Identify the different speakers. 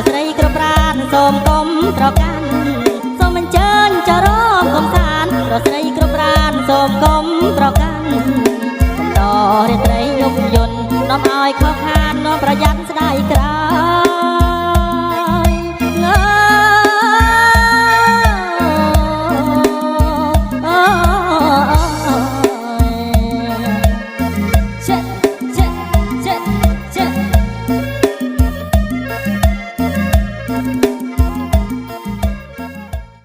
Speaker 1: ស្រីគ្រប់ប្រានសូមកុំត្រកាន់សូមអញ្ជើញចរមកំសាន្តរស្រីគ្រប់ប្រានសូមកុំត្រកាន់កំដររាត្រីយប់យន្តនាំឲ្យខកខាននាំប្រយ័ត្នស្ដាយក្រោយ